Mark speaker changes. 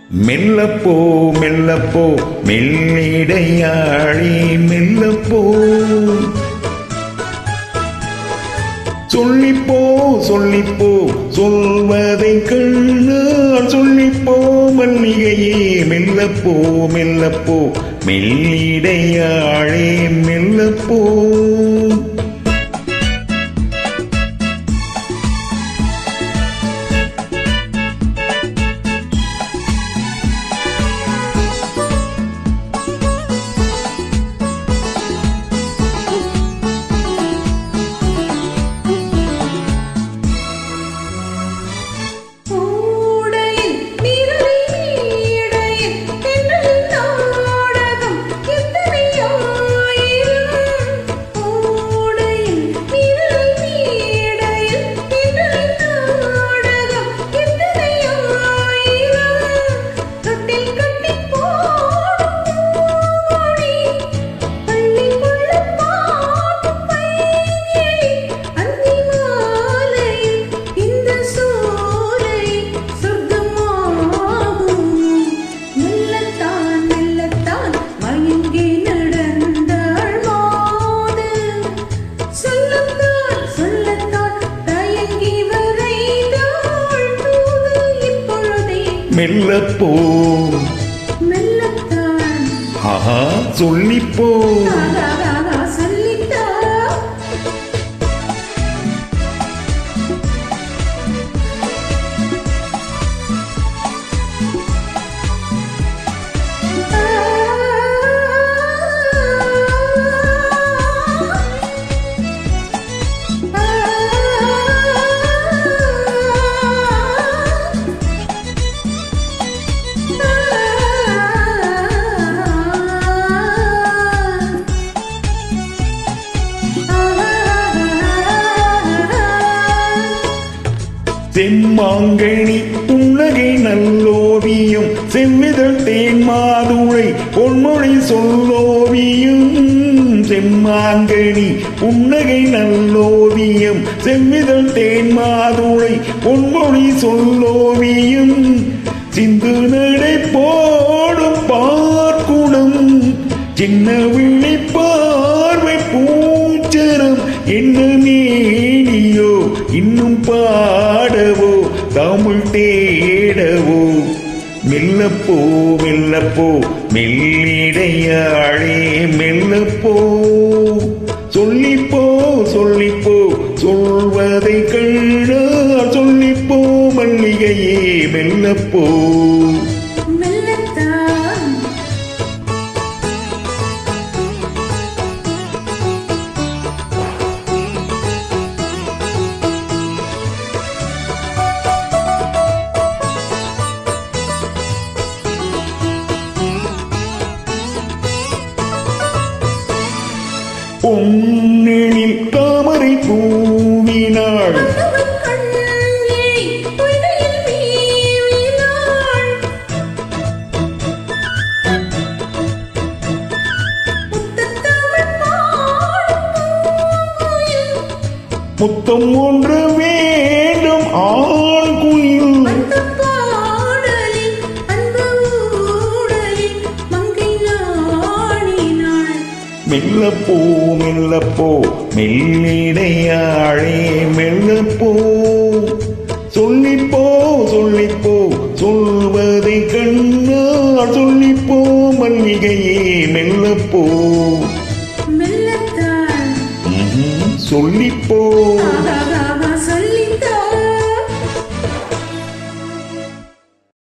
Speaker 1: மெல்லப்போ மெல்லப்போ மெல்லிடையாளி மெல்லப்போ சொல்லிப்போ சொல்லிப்போ சொல்வதை கண்ணால் சொல்லிப்போ மல்லிகையே மெல்லப்போ மெல்லப்போ மெல்லிடையாளே மெல்லப்போ மெல்லப்போ
Speaker 2: மெல்லத்தான்
Speaker 1: ஆஹா சொல்லிப்போ
Speaker 2: சொல்லிட்டா
Speaker 1: செம்மாங்கனி புன்னகை நல்லோவியம் செம்மிதழ் தேன் மாதுளை பொன்மொழி சொல்லோவியம் செம்மாங்கனி புன்னகை நல்லோவியம் செம்மிதழ் தேன் மாதுளை பொன்மொழி சொல்லோவியம் சிந்து நடை போடும் பார்க்குடம் சின்ன விழி பார்வை பூச்சரம் என்ன நீனியோ இன்னும் பாடவோ தமிழ் தேடவோ மெல்லப்போ மெல்லப்போ மெல்லிடையாளே மெல்லப்போ சொல்லிப்போ சொல்லிப்போ சொல்வதை கண்ணால் சொல்லிப்போ மல்லிகையே மெல்லப்போ பொன்னெழில் தாமரை பூவினாள் முத்தம் ஒன்று வேண்டும் ஆண் குயில் மெல்லப்போ மெல்லப்போ மெல்லிடையாளே மெல்லப்போ சொல்லிப்போ சொல்லிப்போ சொல்வதை கண்ணால் சொல்லிப்போ மல்லிகையே மெல்லப்போ
Speaker 2: மெல்லத்தான்
Speaker 1: சொல்லிப்போ